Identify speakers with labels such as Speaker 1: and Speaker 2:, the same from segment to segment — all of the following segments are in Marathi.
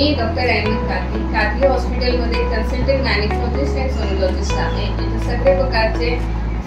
Speaker 1: मी डॉक्टर अहमद कादरी हॉस्पिटलमध्ये कन्सल्टंट गायनेकोलॉजिस्ट आणि सोनोलॉजिस्ट आहे। इथे सगळे प्रकारचे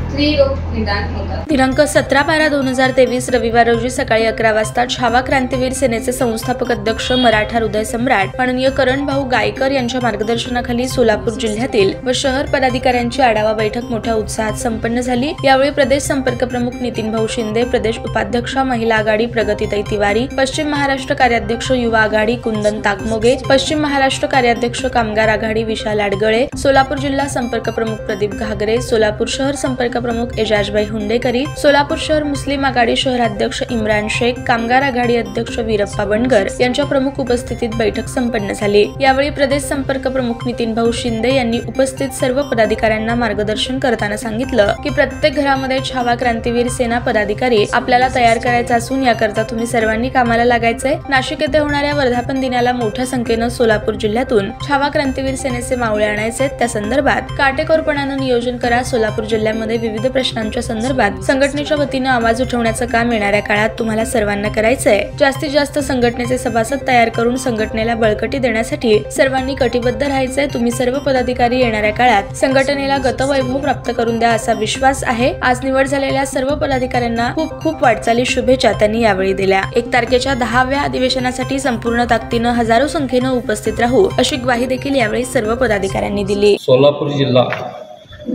Speaker 1: स्त्री रोग निदान होतात।
Speaker 2: दिनांक 17/12/2023 रविवार रोजी सकाळी 11 वाजता छावा क्रांतीवीर सेनेचे संस्थापक अध्यक्ष मराठा हृदय सम्राट माननीय करण भाऊ गायकर यांच्या मार्गदर्शनाखाली सोलापूर जिल्ह्यातील व शहर पदाधिकाऱ्यांची आढावा बैठक मोठ्या उत्साहात संपन्न झाली। यावेळी प्रदेश संपर्क प्रमुख नितीन भाऊ शिंदे, प्रदेश उपाध्यक्षा महिला आघाडी प्रगतीताई तिवारी, पश्चिम महाराष्ट्र कार्याध्यक्ष युवा आघाडी कुंदन ताकमोगे, पश्चिम महाराष्ट्र कार्याध्यक्ष कामगार आघाडी विशाल आडगळे, सोलापूर जिल्हा संपर्क प्रमुख प्रदीप घागरे, सोलापूर शहर संपर्क प्रमुख एजाजभाई हुंडेकरी, सोलापूर शहर मुस्लिम आघाडी शहराध्यक्ष इम्रान शेख, कामगार आघाडी अध्यक्ष वीरप्पा बनगर यांच्या प्रमुख उपस्थितीत बैठक संपन्न झाली। यावेळी प्रदेश संपर्क प्रमुख नितीन भाऊ शिंदे यांनी उपस्थित सर्व पदाधिकाऱ्यांना मार्गदर्शन करताना सांगितलं की प्रत्येक घरामध्ये छावा क्रांतीवीर सेना पदाधिकारी आपल्याला तयार करायचा असून याकरता तुम्ही सर्वांनी कामाला लागायचंय। नाशिक येथे होणाऱ्या वर्धापन दिनाला मोठ्या संख्येनं सोलापूर जिल्ह्यातून छावा क्रांतीवीर सेनेचे मावळे आणायचे, त्या संदर्भात काटेकोरपणानं नियोजन करा। सोलापूर जिल्ह्यामध्ये विविध प्रश्नांच्या संदर्भात संघटनेच्या वतीने आवाज उठवण्याचं काम येणाऱ्या काळात तुम्हाला सर्वांना करायचंय। जास्तीत जास्त संघटनेचे सभासद तयार करून संघटनेला बळकटी देण्यासाठी सर्वांनी कटिबद्ध राहायचंय। तुम्ही सर्व पदाधिकारी येणाऱ्या काळात संघटनेला गतवैभव प्राप्त करून द्या असा विश्वास आहे। आज निवड झालेल्या सर्व पदाधिकाऱ्यांना खूप खूप वाटचाली शुभेच्छा त्यांनी यावेळी दिल्या। 1 तारखेच्या 10व्या अधिवेशनासाठी संपूर्ण ताकदीनं हजारो संख्येनं उपस्थित राहू अशी ग्वाही देखील यावेळी सर्व पदाधिकाऱ्यांनी दिली।
Speaker 3: सोलापूर जिल्हा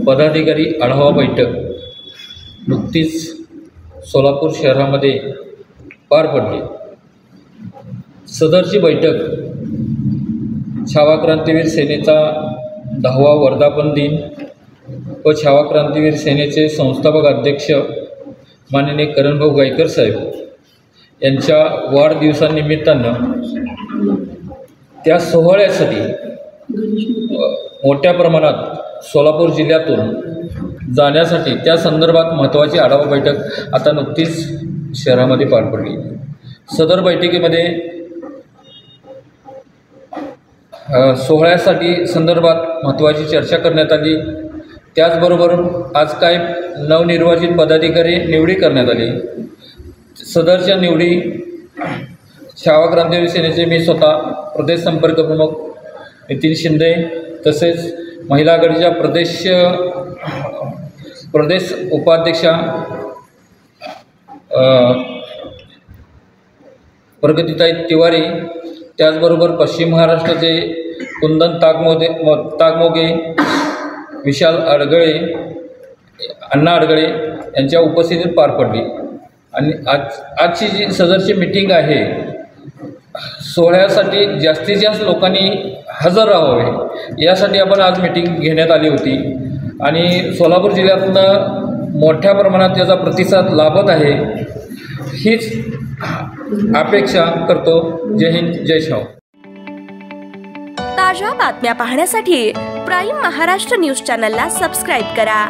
Speaker 3: पदाधिकारी आढावा बैठक नुकतीच सोलापूर शहरामध्ये पार पडली। सदरची बैठक छावा क्रांतीवीर सेनेचा 10वा वर्धापन दिन व छावा क्रांतीवीर सेनेचे संस्थापक अध्यक्ष माननीय करण भाऊ गायकर साहेब यांच्या वाढदिवसानिमित्तानं त्या सोहळ्यासाठी मोठ्या प्रमाणात सोलापूर जिल्ह्यातून जाण्यासाठी त्या संदर्भात महत्त्वाची आढावा बैठक आता नुकतीच शहरामध्ये पार पडली। सदर बैठकीमध्ये सोहळ्यासाठी संदर्भात महत्त्वाची चर्चा करण्यात आली। त्याचबरोबर आज काय नवनिर्वाचित पदाधिकारी निवडी करण्यात आली। सदरच्या निवडी छावा क्रांतीवीर सेनेचे मी स्वतः प्रदेश संपर्क प्रमुख नितीन शिंदे तसेच महिला आघाडीच्या प्रदेश उपाध्यक्षा प्रगतीताई तिवारी, त्याचबरोबर पश्चिम महाराष्ट्राचे कुंदन ताकमोगे, विशाल आडगळे, अण्णा आडगळे यांच्या उपस्थितीत पार पडली। आणि आजची जी सदरची मीटिंग आहे सोहळ्यासाठी जास्तीत जास्त लोकांनी हजर राहावे यासाठी आपण आज मीटिंग घेण्यात आली होती आणि सोलापूर जिल्ह्यातनं मोठ्या प्रमाणात त्याचा प्रतिसाद लाभत आहे हीच अपेक्षा करतो। जय हिंद, जय शाह।
Speaker 2: ताज्या बातम्या पाहण्यासाठी प्राईम महाराष्ट्र न्यूज चॅनलला सबस्क्राईब करा।